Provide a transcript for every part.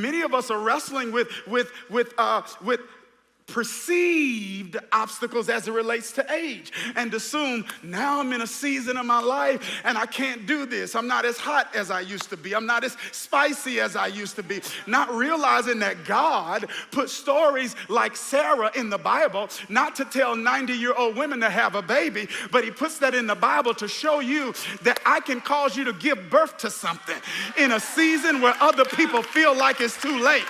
Many of us are wrestling with perceived obstacles as it relates to age, and assume now I'm in a season of my life and I can't do this. I'm not as hot as I used to be. I'm not as spicy as I used to be. Not realizing that God put stories like Sarah in the Bible, not to tell 90-year-old women to have a baby, but he puts that in the Bible to show you that I can cause you to give birth to something in a season where other people feel like it's too late.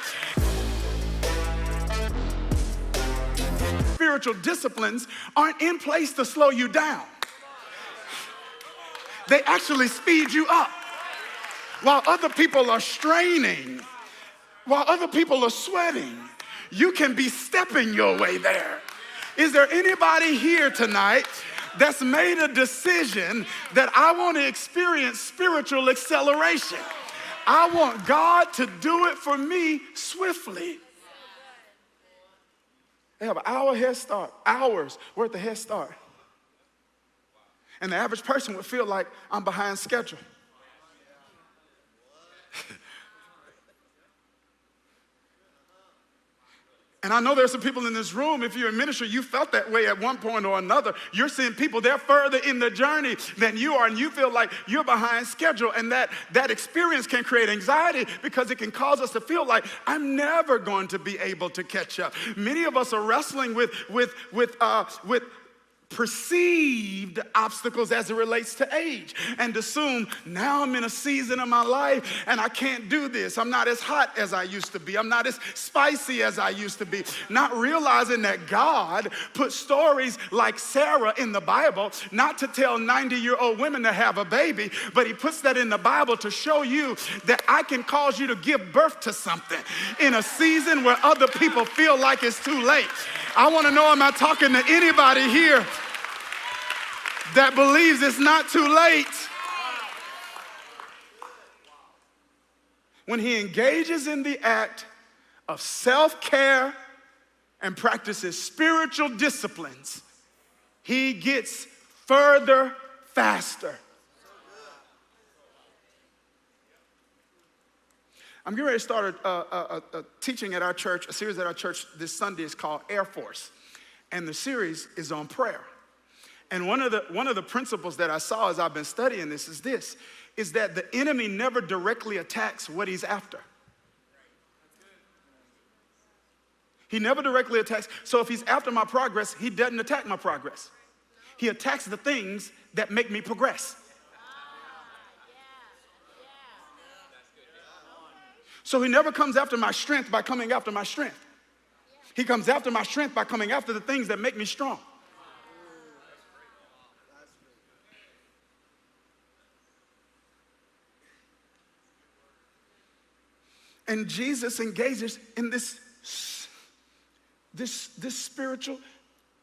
Spiritual disciplines aren't in place to slow you down. They actually speed you up. While other people are straining, while other people are sweating, you can be stepping your way there. Is there anybody here tonight that's made a decision that I want to experience spiritual acceleration? I want God to do it for me swiftly. They have an hour head start, hours worth of head start. And the average person would feel like I'm behind schedule. And I know there's some people in this room, if you're in ministry, you felt that way at one point or another. You're seeing people, they're further in the journey than you are, and you feel like you're behind schedule. And that experience can create anxiety because it can cause us to feel like I'm never going to be able to catch up. Many of us are wrestling with perceived obstacles as it relates to age, and assume now I'm in a season of my life and I can't do this. I'm not as hot as I used to be. I'm not as spicy as I used to be. Not realizing that God put stories like Sarah in the Bible, not to tell 90-year-old women to have a baby, but he puts that in the Bible to show you that I can cause you to give birth to something in a season where other people feel like it's too late. I want to know, am I talking to anybody here that believes it's not too late? When he engages in the act of self-care and practices spiritual disciplines, he gets further faster. I'm getting ready to start a teaching at our church, a series at our church this Sunday is called Air Force. And the series is on prayer. And one of the principles that I saw as I've been studying this is that the enemy never directly attacks what he's after. He never directly attacks. So if he's after my progress, he doesn't attack my progress. He attacks the things that make me progress. So he never comes after my strength by coming after my strength. He comes after my strength by coming after the things that make me strong. And Jesus engages in this spiritual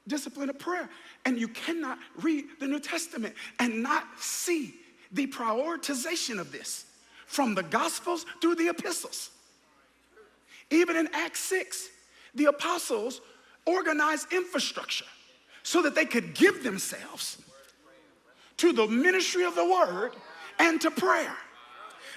discipline of prayer. And you cannot read the New Testament and not see the prioritization of this from the Gospels through the epistles. Even in Acts 6, the apostles organized infrastructure so that they could give themselves to the ministry of the word and to prayer.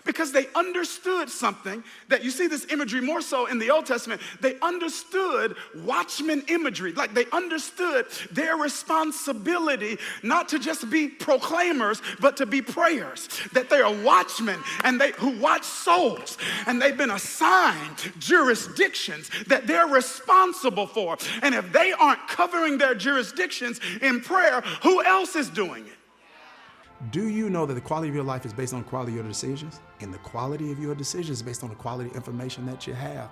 Because they understood something that you see this imagery more so in the Old Testament. They understood watchman imagery. Like they understood their responsibility not to just be proclaimers, but to be prayers. That they are watchmen and who watch souls. And they've been assigned jurisdictions that they're responsible for. And if they aren't covering their jurisdictions in prayer, who else is doing it? Do you know that the quality of your life is based on the quality of your decisions? And the quality of your decisions is based on the quality of information that you have.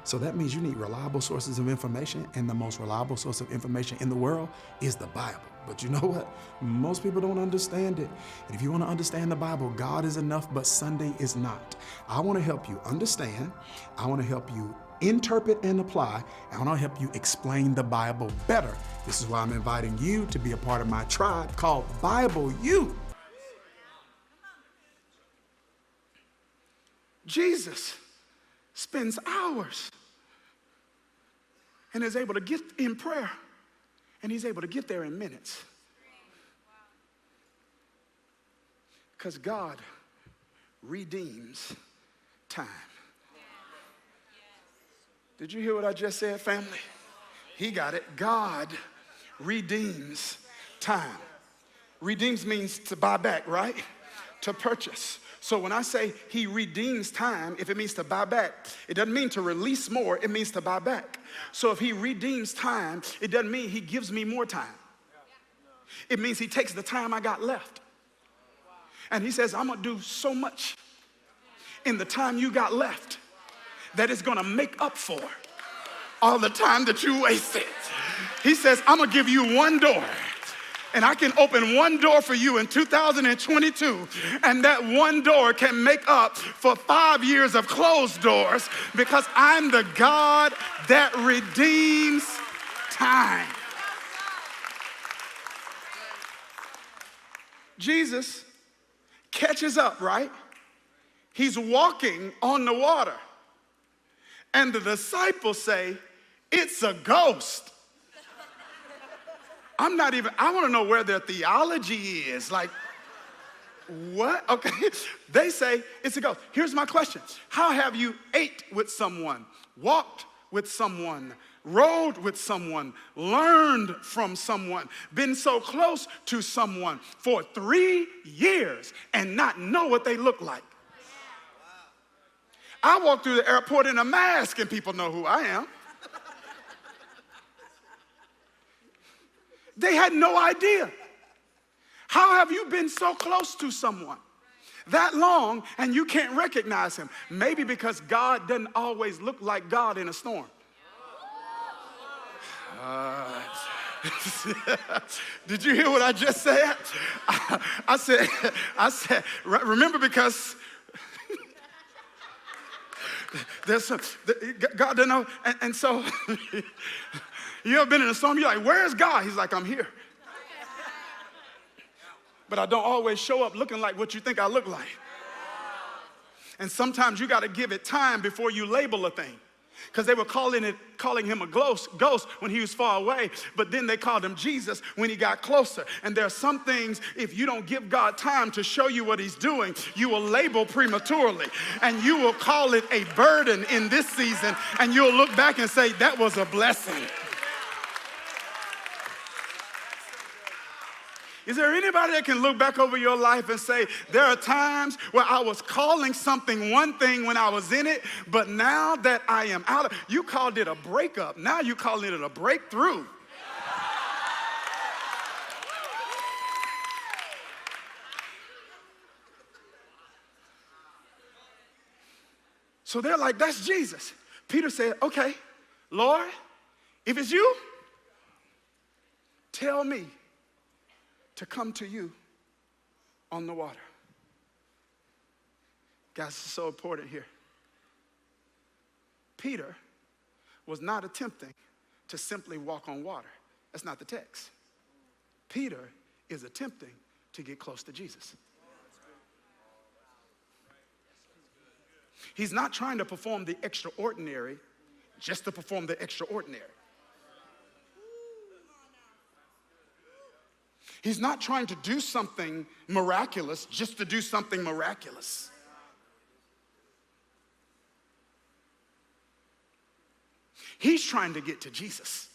So that means you need reliable sources of information, and the most reliable source of information in the world is the Bible. But you know what? Most people don't understand it. And if you want to understand the Bible, God is enough, but Sunday is not. I want to help you understand. I want to help you interpret and apply. I want to help you explain the Bible better. This is why I'm inviting you to be a part of my tribe called Bible U. Jesus spends hours and is able to get in prayer, and he's able to get there in minutes. Because God redeems time. Did you hear what I just said, family? He got it. God redeems time. Redeems means to buy back, right? To purchase. So when I say he redeems time, if it means to buy back, it doesn't mean to release more, it means to buy back. So if he redeems time, it doesn't mean he gives me more time. It means he takes the time I got left. And he says, I'm gonna do so much in the time you got left that it's gonna make up for all the time that you wasted. He says, I'm gonna give you one door. And I can open one door for you in 2022, and that one door can make up for 5 years of closed doors because I'm the God that redeems time. Jesus catches up, right? He's walking on the water, and the disciples say, it's a ghost. I want to know where their theology is. Like, what? Okay. They say it's a ghost. Here's my question. How have you ate with someone, walked with someone, rode with someone, learned from someone, been so close to someone for 3 years and not know what they look like? I walk through the airport in a mask and people know who I am. They had no idea. How have you been so close to someone that long and you can't recognize him? Maybe because God doesn't always look like God in a storm. Did you hear what I just said? I said, remember, because there's some, God doesn't know, and so you ever been in a storm? You're like, where's God? He's like, I'm here. But I don't always show up looking like what you think I look like. And sometimes you got to give it time before you label a thing. Because they were calling him a ghost when he was far away, but then they called him Jesus when he got closer. And there are some things, if you don't give God time to show you what he's doing, you will label prematurely. And you will call it a burden in this season, and you'll look back and say, that was a blessing. Is there anybody that can look back over your life and say, there are times where I was calling something one thing when I was in it, but now that I am out of it, you called it a breakup. Now you calling it a breakthrough. So they're like, that's Jesus. Peter said, okay, Lord, if it's you, tell me to come to you on the water. Guys, this is so important here. Peter was not attempting to simply walk on water. That's not the text. Peter is attempting to get close to Jesus. He's not trying to perform the extraordinary just to perform the extraordinary. He's not trying to do something miraculous just to do something miraculous. He's trying to get to Jesus.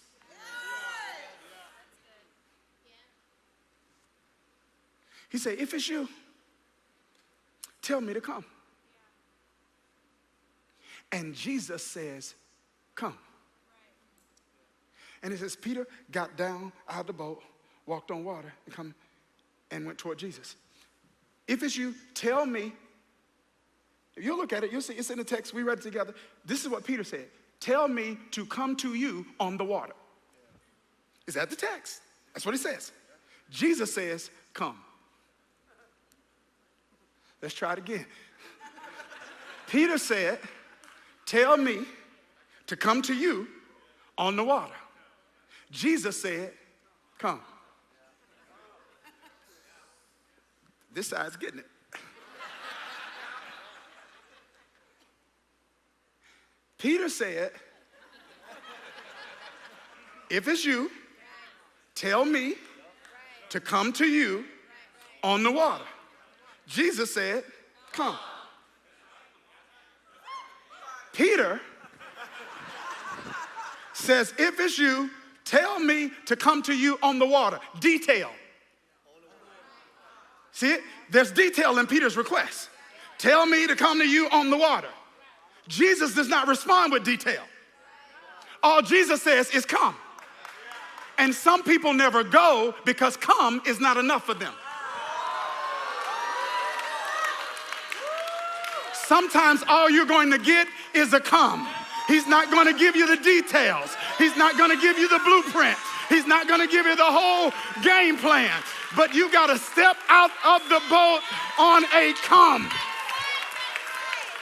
He said, if it's you, tell me to come. And Jesus says, come. And it says, Peter got down out of the boat, walked on water, and come and went toward Jesus. If it's you, tell me. If you look at it, you'll see it's in the text. We read it together. This is what Peter said. Tell me to come to you on the water. Is that the text? That's what he says. Jesus says, come. Let's try it again. Peter said, tell me to come to you on the water. Jesus said, come. This side's getting it. Peter said, if it's you, tell me to come to you on the water. Jesus said, come. Peter says, if it's you, tell me to come to you on the water. Detail. See it? There's detail in Peter's request. Tell me to come to you on the water. Jesus does not respond with detail. All Jesus says is come. And some people never go because come is not enough for them. Sometimes all you're going to get is a come. He's not going to give you the details. He's not going to give you the blueprint. He's not going to give you the whole game plan. But you got to step out of the boat on a come.